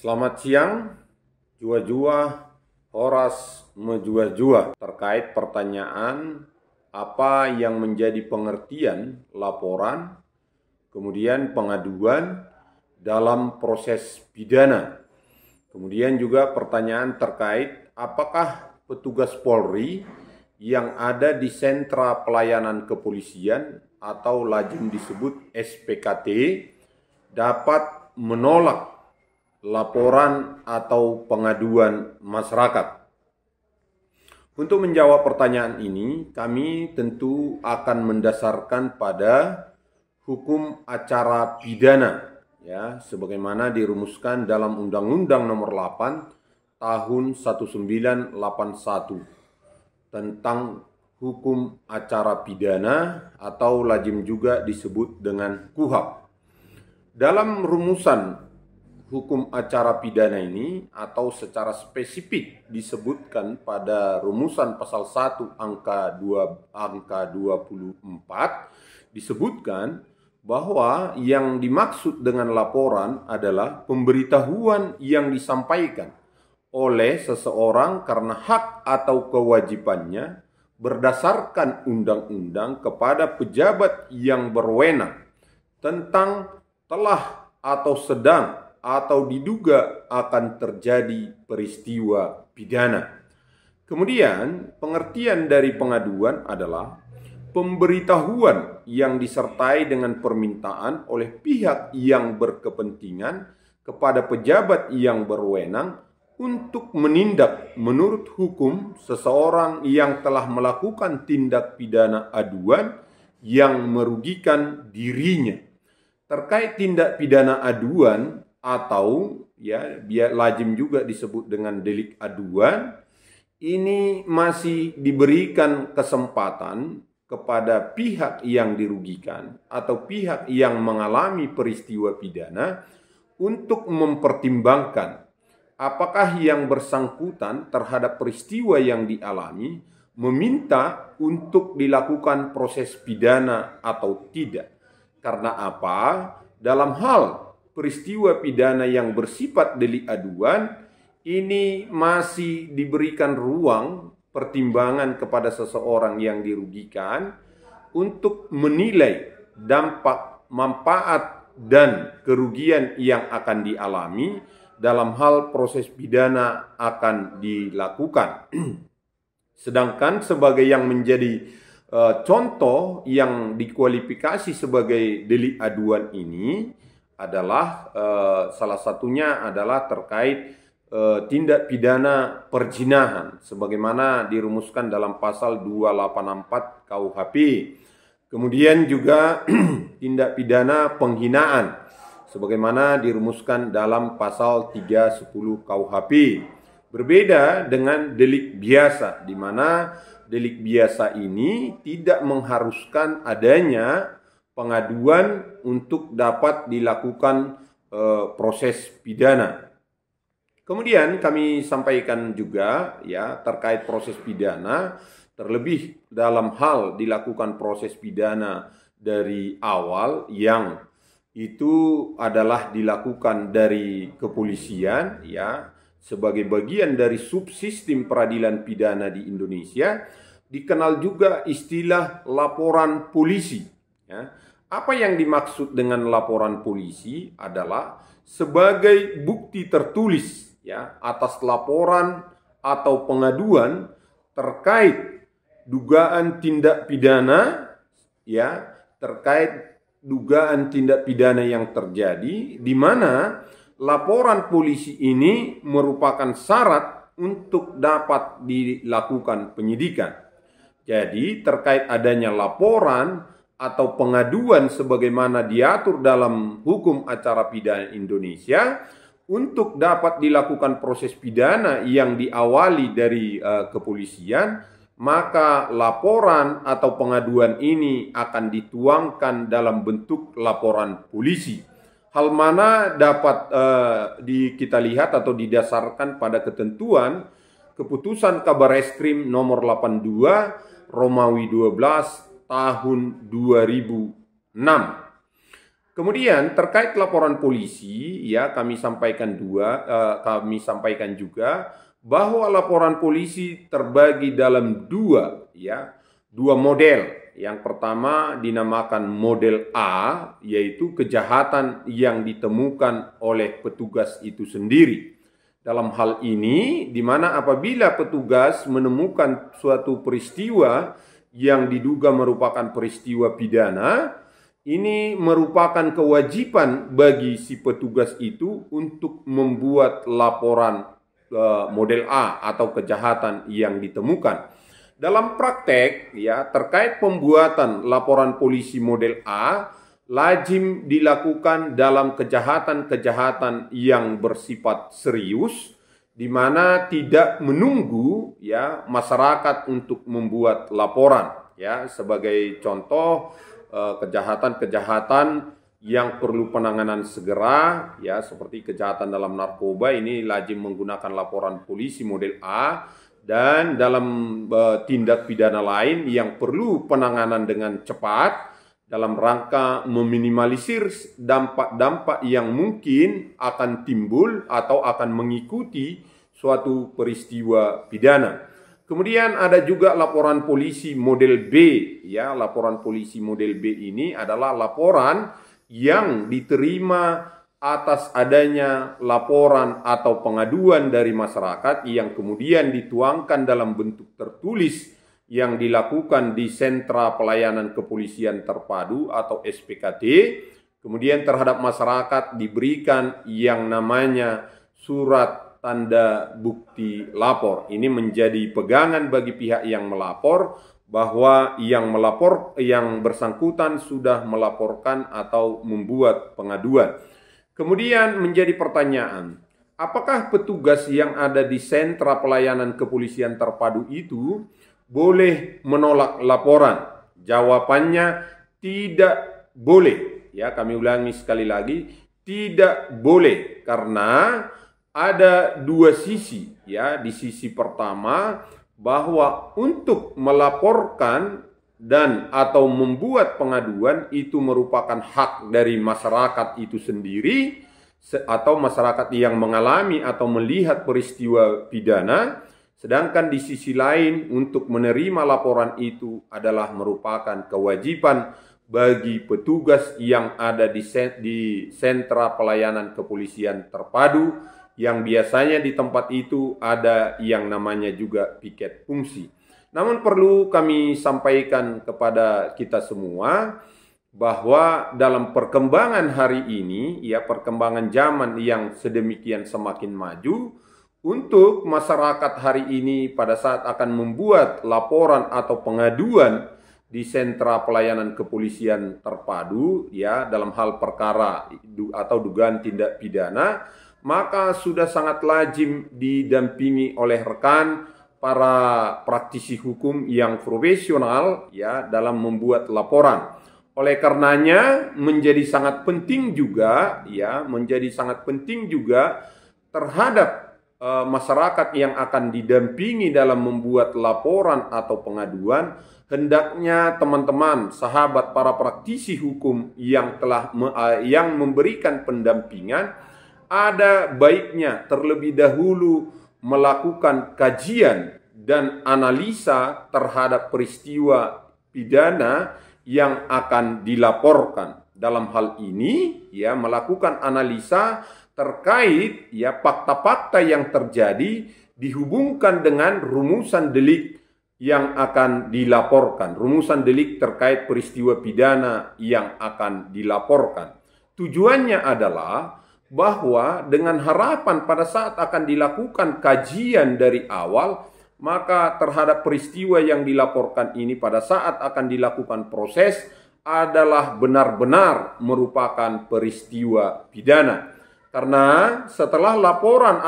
Selamat siang, jua-jua, horas mejua-jua. Terkait pertanyaan apa yang menjadi pengertian laporan, kemudian pengaduan dalam proses pidana. Kemudian juga pertanyaan terkait apakah petugas Polri yang ada di sentra pelayanan kepolisian atau lazim disebut SPKT dapat menolak laporan atau pengaduan masyarakat. Untuk menjawab pertanyaan ini, kami tentu akan mendasarkan pada hukum acara pidana, ya, sebagaimana dirumuskan dalam Undang-Undang Nomor 8 Tahun 1981 tentang hukum acara pidana atau lazim juga disebut dengan KUHP. Dalam rumusan hukum acara pidana ini atau secara spesifik disebutkan pada rumusan pasal 1 angka 24 disebutkan bahwa yang dimaksud dengan laporan adalah pemberitahuan yang disampaikan oleh seseorang karena hak atau kewajibannya berdasarkan undang-undang kepada pejabat yang berwenang tentang telah atau sedang atau diduga akan terjadi peristiwa pidana. Kemudian, pengertian dari pengaduan adalah pemberitahuan yang disertai dengan permintaan oleh pihak yang berkepentingan kepada pejabat yang berwenang untuk menindak menurut hukum seseorang yang telah melakukan tindak pidana aduan yang merugikan dirinya. Terkait tindak pidana aduan atau lazim juga disebut dengan delik aduan, ini masih diberikan kesempatan kepada pihak yang dirugikan atau pihak yang mengalami peristiwa pidana untuk mempertimbangkan apakah yang bersangkutan terhadap peristiwa yang dialami meminta untuk dilakukan proses pidana atau tidak. Karena apa? Dalam hal peristiwa pidana yang bersifat delik aduan ini masih diberikan ruang pertimbangan kepada seseorang yang dirugikan untuk menilai dampak, manfaat, dan kerugian yang akan dialami dalam hal proses pidana akan dilakukan. Sedangkan sebagai yang menjadi contoh yang dikualifikasi sebagai delik aduan ini adalah salah satunya adalah terkait tindak pidana perzinahan sebagaimana dirumuskan dalam pasal 284 KUHP. Kemudian juga tindak pidana penghinaan sebagaimana dirumuskan dalam pasal 310 KUHP. Berbeda dengan delik biasa di mana delik biasa ini tidak mengharuskan adanya pengaduan untuk dapat dilakukan proses pidana. Kemudian kami sampaikan juga terkait proses pidana, terlebih dalam hal dilakukan proses pidana dari awal yang itu adalah dilakukan dari kepolisian sebagai bagian dari subsistem peradilan pidana di Indonesia, dikenal juga istilah laporan polisi. Apa yang dimaksud dengan laporan polisi adalah sebagai bukti tertulis atas laporan atau pengaduan terkait dugaan tindak pidana terkait dugaan tindak pidana yang terjadi di mana laporan polisi ini merupakan syarat untuk dapat dilakukan penyidikan. Jadi terkait adanya laporan atau pengaduan sebagaimana diatur dalam hukum acara pidana Indonesia untuk dapat dilakukan proses pidana yang diawali dari kepolisian, maka laporan atau pengaduan ini akan dituangkan dalam bentuk laporan polisi. Hal mana dapat kita lihat atau didasarkan pada ketentuan Keputusan Kabareskrim nomor 82 Romawi 12 tahun 2006. Kemudian terkait laporan polisi, ya kami sampaikan juga bahwa laporan polisi terbagi dalam dua model. Yang pertama dinamakan model A, yaitu kejahatan yang ditemukan oleh petugas itu sendiri. Dalam hal ini, di mana apabila petugas menemukan suatu peristiwa yang diduga merupakan peristiwa pidana, ini merupakan kewajiban bagi si petugas itu untuk membuat laporan model A atau kejahatan yang ditemukan. Dalam praktek, terkait pembuatan laporan polisi model A, lazim dilakukan dalam kejahatan-kejahatan yang bersifat serius, di mana tidak menunggu masyarakat untuk membuat laporan. Sebagai contoh, kejahatan-kejahatan yang perlu penanganan segera, seperti kejahatan dalam narkoba, ini lazim menggunakan laporan polisi model A, dan dalam tindak pidana lain yang perlu penanganan dengan cepat dalam rangka meminimalisir dampak-dampak yang mungkin akan timbul atau akan mengikuti suatu peristiwa pidana. Kemudian ada juga laporan polisi model B. Laporan polisi model B ini adalah laporan yang diterima atas adanya laporan atau pengaduan dari masyarakat yang kemudian dituangkan dalam bentuk tertulis yang dilakukan di Sentra Pelayanan Kepolisian Terpadu atau SPKT. Kemudian terhadap masyarakat diberikan yang namanya surat tanda bukti lapor. Ini menjadi pegangan bagi pihak yang melapor bahwa yang bersangkutan sudah melaporkan atau membuat pengaduan. Kemudian menjadi pertanyaan, apakah petugas yang ada di Sentra Pelayanan Kepolisian Terpadu itu boleh menolak laporan? Jawabannya tidak boleh. Kami ulangi sekali lagi, tidak boleh, karena ada dua sisi. Di sisi pertama, bahwa untuk melaporkan dan atau membuat pengaduan itu merupakan hak dari masyarakat itu sendiri atau masyarakat yang mengalami atau melihat peristiwa pidana, sedangkan di sisi lain untuk menerima laporan itu adalah merupakan kewajiban bagi petugas yang ada di Sentra Pelayanan Kepolisian Terpadu, yang biasanya di tempat itu ada yang namanya juga piket fungsi. Namun perlu kami sampaikan kepada kita semua bahwa dalam perkembangan hari ini, perkembangan zaman yang sedemikian semakin maju, untuk masyarakat hari ini pada saat akan membuat laporan atau pengaduan di Sentra Pelayanan Kepolisian Terpadu, dalam hal perkara atau dugaan tindak pidana, maka sudah sangat lazim didampingi oleh rekan para praktisi hukum yang profesional dalam membuat laporan. Oleh karenanya menjadi sangat penting juga terhadap masyarakat yang akan didampingi dalam membuat laporan atau pengaduan, hendaknya teman-teman sahabat para praktisi hukum yang memberikan pendampingan, ada baiknya terlebih dahulu melakukan kajian dan analisa terhadap peristiwa pidana yang akan dilaporkan. Dalam hal ini, melakukan analisa terkait fakta-fakta yang terjadi dihubungkan dengan rumusan delik yang akan dilaporkan, rumusan delik terkait peristiwa pidana yang akan dilaporkan. Tujuannya adalah bahwa dengan harapan pada saat akan dilakukan kajian dari awal, maka terhadap peristiwa yang dilaporkan ini pada saat akan dilakukan proses adalah benar-benar merupakan peristiwa pidana. Karena setelah laporan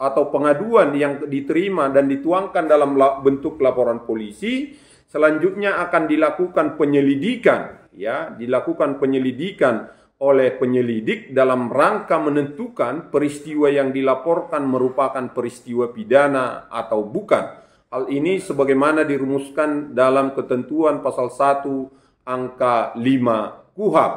atau pengaduan yang diterima dan dituangkan dalam bentuk laporan polisi, selanjutnya akan dilakukan penyelidikan, dilakukan penyelidikan oleh penyelidik dalam rangka menentukan peristiwa yang dilaporkan merupakan peristiwa pidana atau bukan. Hal ini sebagaimana dirumuskan dalam ketentuan pasal 1 angka 5 KUHP.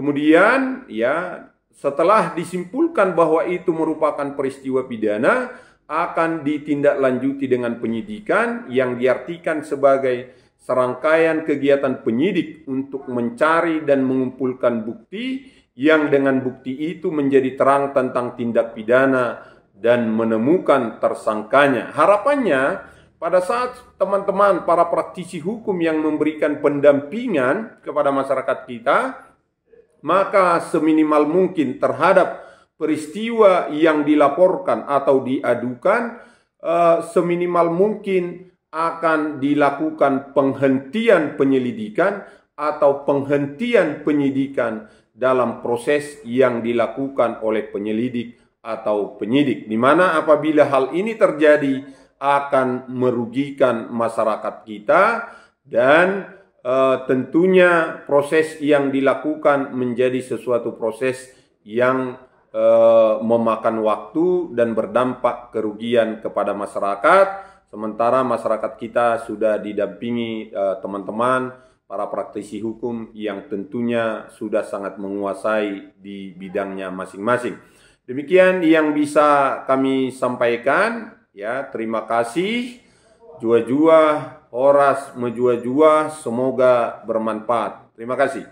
Kemudian ya setelah disimpulkan bahwa itu merupakan peristiwa pidana, akan ditindaklanjuti dengan penyidikan yang diartikan sebagai serangkaian kegiatan penyidik untuk mencari dan mengumpulkan bukti yang dengan bukti itu menjadi terang tentang tindak pidana dan menemukan tersangkanya. Harapannya pada saat teman-teman para praktisi hukum yang memberikan pendampingan kepada masyarakat kita, maka seminimal mungkin terhadap peristiwa yang dilaporkan atau diadukan, seminimal mungkin akan dilakukan penghentian penyelidikan atau penghentian penyidikan dalam proses yang dilakukan oleh penyelidik atau penyidik. Di mana apabila hal ini terjadi akan merugikan masyarakat kita dan tentunya proses yang dilakukan menjadi sesuatu proses yang memakan waktu dan berdampak kerugian kepada masyarakat, sementara masyarakat kita sudah didampingi teman-teman para praktisi hukum yang tentunya sudah sangat menguasai di bidangnya masing-masing. Demikian yang bisa kami sampaikan, ya. Terima kasih. Jua-jua, horas, mejua-jua, semoga bermanfaat. Terima kasih.